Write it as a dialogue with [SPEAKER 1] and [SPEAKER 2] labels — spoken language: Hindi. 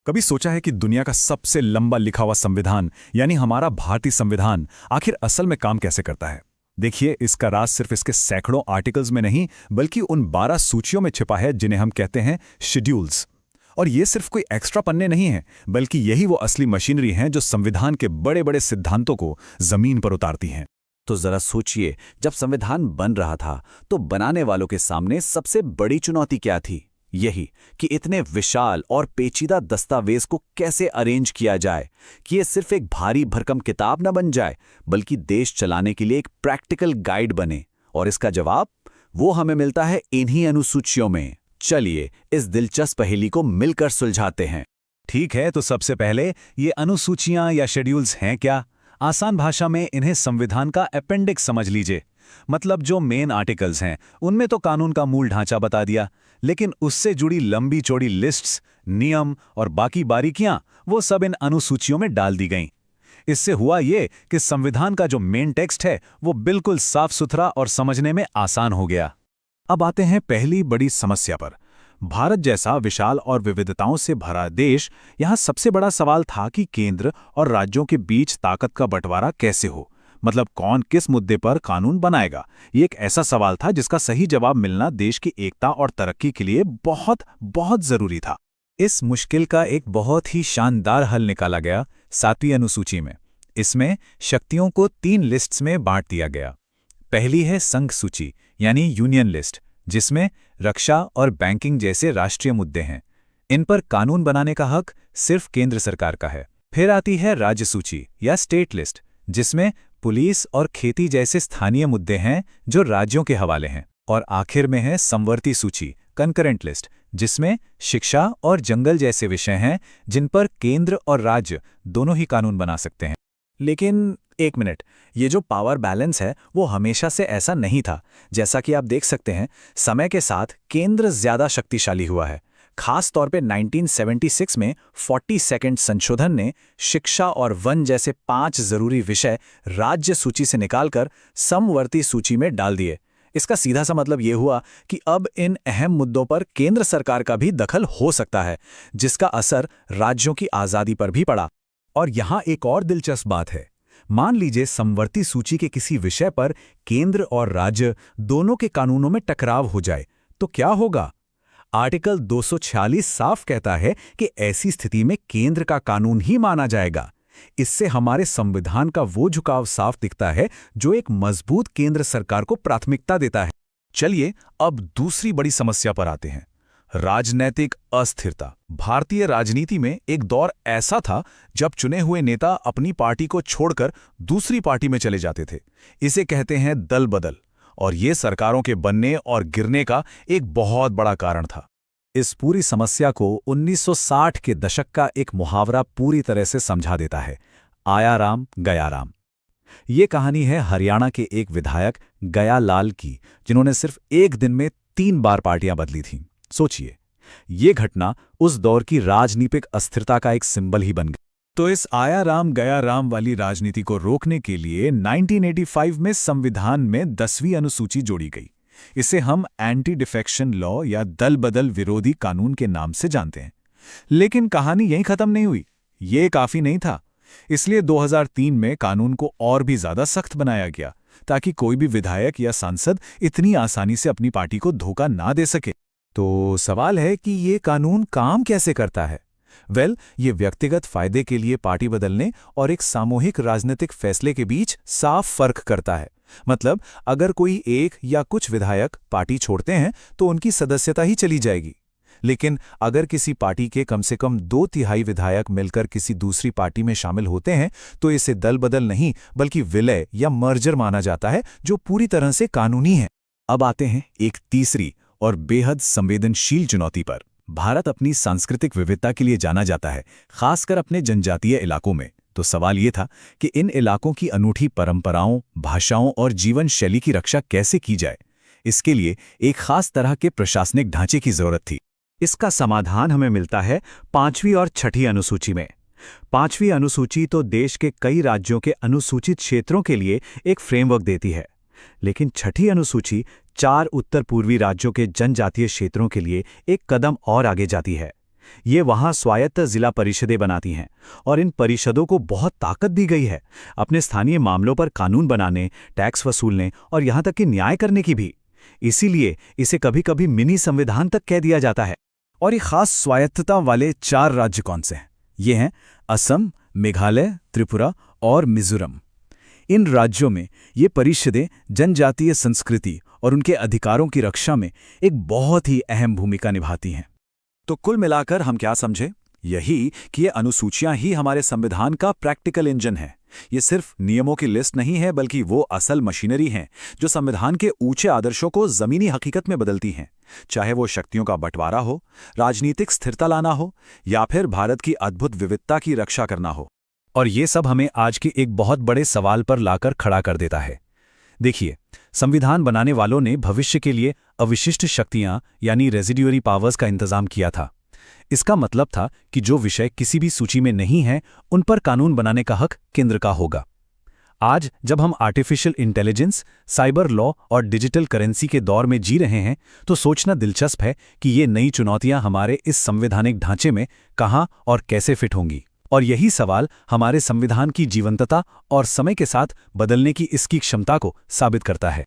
[SPEAKER 1] कभी सोचा है कि दुनिया का सबसे लंबा लिखा हुआ संविधान यानी हमारा भारतीय संविधान आखिर असल में काम कैसे करता है? देखिए, इसका राज सिर्फ इसके सैकड़ों आर्टिकल्स में नहीं बल्कि उन 12 सूचियों में छिपा है जिन्हें हम कहते हैं शेड्यूल्स। और ये सिर्फ कोई एक्स्ट्रा पन्ने नहीं हैं, बल्कि यही वो असली मशीनरी हैं जो संविधान के बड़े बड़े सिद्धांतों को जमीन पर उतारती हैं।
[SPEAKER 2] तो जरा सोचिए, जब संविधान बन रहा था तो बनाने वालों के सामने सबसे बड़ी चुनौती क्या थी? यही कि इतने विशाल और पेचीदा दस्तावेज को कैसे अरेंज किया जाए कि ये सिर्फ एक भारी भरकम किताब न बन जाए बल्कि देश चलाने के लिए एक प्रैक्टिकल गाइड बने। और इसका जवाब वो हमें मिलता है इन्हीं अनुसूचियों में। चलिए इस दिलचस्प पहेली को मिलकर सुलझाते हैं।
[SPEAKER 1] ठीक है, तो सबसे पहले ये अनुसूचियां या शेड्यूल्स हैं क्या? आसान भाषा में इन्हें संविधान का अपेंडिक्स समझ लीजिए। मतलब जो मेन आर्टिकल्स हैं उनमें तो कानून का मूल ढांचा बता दिया, लेकिन उससे जुड़ी लंबी चौड़ी लिस्ट्स, नियम और बाकी बारीकियां वो सब इन अनुसूचियों में डाल दी गईं। इससे हुआ ये कि संविधान का जो मेन टेक्स्ट है वो बिल्कुल साफ सुथरा और समझने में आसान हो गया। अब आते हैं पहली बड़ी समस्या पर। भारत जैसा विशाल और विविधताओं से भरा देश, यहाँ सबसे बड़ा सवाल था कि केंद्र और राज्यों के बीच ताकत का बंटवारा कैसे हो। मतलब कौन किस मुद्दे पर कानून बनाएगा। ये एक ऐसा सवाल था जिसका सही जवाब मिलना देश की एकता और तरक्की के लिए बहुत बहुत जरूरी था। इस मुश्किल का एक बहुत ही शानदार हल निकाला गया 7वीं अनुसूची में। इसमें शक्तियों को 3 लिस्ट्स में बांट दिया गया। पहली है संघ सूची यानी यूनियन लिस्ट, जिसमें रक्षा और बैंकिंग जैसे राष्ट्रीय मुद्दे हैं। इन पर कानून बनाने का हक सिर्फ केंद्र सरकार का है। फिर आती है राज्य सूची या स्टेट लिस्ट, जिसमें पुलिस और खेती जैसे स्थानीय मुद्दे हैं जो राज्यों के हवाले हैं। और आखिर में है समवर्ती सूची कंकरेंट लिस्ट, जिसमें शिक्षा और जंगल जैसे विषय हैं जिन पर केंद्र और राज्य दोनों ही कानून बना सकते हैं। लेकिन एक मिनट, ये जो पावर बैलेंस है वो हमेशा से ऐसा नहीं था। जैसा कि आप देख सकते हैं, समय के साथ केंद्र ज्यादा शक्तिशाली हुआ है। खास तौर पे 1976 में 42nd संशोधन ने शिक्षा और वन जैसे 5 जरूरी विषय राज्य सूची से निकालकर समवर्ती सूची में डाल दिए। इसका सीधा सा मतलब ये हुआ कि अब इन अहम मुद्दों पर केंद्र सरकार का भी दखल हो सकता है, जिसका असर राज्यों की आज़ादी पर भी पड़ा। और यहाँ एक और दिलचस्प बात है। मान लीजिए समवर्ती सूची के किसी विषय पर केंद्र और राज्य दोनों के कानूनों में टकराव हो जाए तो क्या होगा? आर्टिकल 246 साफ कहता है कि ऐसी स्थिति में केंद्र का कानून ही माना जाएगा। इससे हमारे संविधान का वो झुकाव साफ दिखता है जो एक मजबूत केंद्र सरकार को प्राथमिकता देता है। चलिए अब दूसरी बड़ी समस्या पर आते हैं, राजनैतिक अस्थिरता। भारतीय राजनीति में एक दौर ऐसा था जब चुने हुए नेता अपनी पार्टी को छोड़कर दूसरी पार्टी में चले जाते थे। इसे कहते हैं दल बदल, और ये सरकारों के बनने और गिरने का एक बहुत बड़ा कारण था। इस पूरी समस्या को 1960 के दशक का एक मुहावरा पूरी तरह से समझा देता है, आया राम गया राम। ये कहानी है हरियाणा के एक विधायक गया लाल की, जिन्होंने सिर्फ एक दिन में 3 बार पार्टियां बदली थीं। सोचिए, ये घटना उस दौर की राजनीतिक अस्थिरता का एक सिंबल ही बन गई। तो इस आया राम गया राम वाली राजनीति को रोकने के लिए 1985 में संविधान में 10वीं अनुसूची जोड़ी गई। इसे हम एंटी डिफेक्शन लॉ या दल बदल विरोधी कानून के नाम से जानते हैं। लेकिन कहानी यहीं खत्म नहीं हुई। ये काफी नहीं था, इसलिए 2003 में कानून को और भी ज्यादा सख्त बनाया गया ताकि कोई भी विधायक या सांसद इतनी आसानी से अपनी पार्टी को धोखा ना दे सके। तो सवाल है कि ये कानून काम कैसे करता है? ये व्यक्तिगत फायदे के लिए पार्टी बदलने और एक सामूहिक राजनीतिक फैसले के बीच साफ फर्क करता है। मतलब अगर कोई एक या कुछ विधायक पार्टी छोड़ते हैं तो उनकी सदस्यता ही चली जाएगी। लेकिन अगर किसी पार्टी के कम से कम 2/3 विधायक मिलकर किसी दूसरी पार्टी में शामिल होते हैं तो इसे दल बदल नहीं बल्कि विलय या मर्जर माना जाता है, जो पूरी तरह से कानूनी है। अब आते हैं एक तीसरी और बेहद संवेदनशील चुनौती पर। भारत अपनी सांस्कृतिक विविधता के लिए जाना जाता है, खासकर अपने जनजातीय इलाकों में। तो सवाल ये था कि इन इलाकों की अनूठी परंपराओं, भाषाओं और जीवन शैली की रक्षा कैसे की जाए। इसके लिए एक खास तरह के प्रशासनिक ढांचे की जरूरत थी। इसका समाधान हमें मिलता है 5वीं और 6ठी अनुसूची में। 5वीं अनुसूची तो देश के कई राज्यों के अनुसूचित क्षेत्रों के लिए एक फ्रेमवर्क देती है, लेकिन 6ठी अनुसूची 4 उत्तर पूर्वी राज्यों के जनजातीय क्षेत्रों के लिए एक कदम और आगे जाती है।
[SPEAKER 2] ये वहाँ स्वायत्त जिला परिषदें बनाती हैं और इन परिषदों को बहुत ताकत दी गई है अपने स्थानीय मामलों पर कानून बनाने, टैक्स वसूलने और यहाँ तक कि न्याय करने की भी। इसीलिए इसे कभी-कभी मिनी संविधान तक कह दिया जाता है।
[SPEAKER 1] और ये खास स्वायत्तता वाले 4 राज्य कौन से हैं? ये हैं असम, मेघालय, त्रिपुरा और मिजोरम। इन राज्यों में ये परिषदें जनजातीय संस्कृति और उनके अधिकारों की रक्षा में एक बहुत ही अहम भूमिका निभाती हैं।
[SPEAKER 2] तो कुल मिलाकर हम क्या समझे? यही कि ये अनुसूचियां ही हमारे संविधान का प्रैक्टिकल इंजन है। ये सिर्फ नियमों की लिस्ट नहीं है, बल्कि वो असल मशीनरी हैं जो संविधान के ऊंचे आदर्शों को जमीनी हकीकत में बदलती हैं। चाहे वो शक्तियों का बंटवारा हो, राजनीतिक स्थिरता लाना हो या फिर भारत की अद्भुत विविधता की रक्षा करना हो।
[SPEAKER 1] और ये सब हमें आज के एक बहुत बड़े सवाल पर लाकर खड़ा कर देता है। देखिए, संविधान बनाने वालों ने भविष्य के लिए अविशिष्ट शक्तियां यानी रेजिड्यूअरी पावर्स का इंतजाम किया था। इसका मतलब था कि जो विषय किसी भी सूची में नहीं है, उन पर कानून बनाने का हक केंद्र का होगा। आज जब हम आर्टिफिशियल इंटेलिजेंस, साइबर लॉ और डिजिटल करेंसी के दौर में जी रहे हैं, तो सोचना दिलचस्प है कि ये नई चुनौतियां हमारे इस संवैधानिक ढांचे में कहां और कैसे फिट होंगी। और यही सवाल हमारे संविधान की जीवंतता और समय के साथ बदलने की इसकी क्षमता को साबित करता है।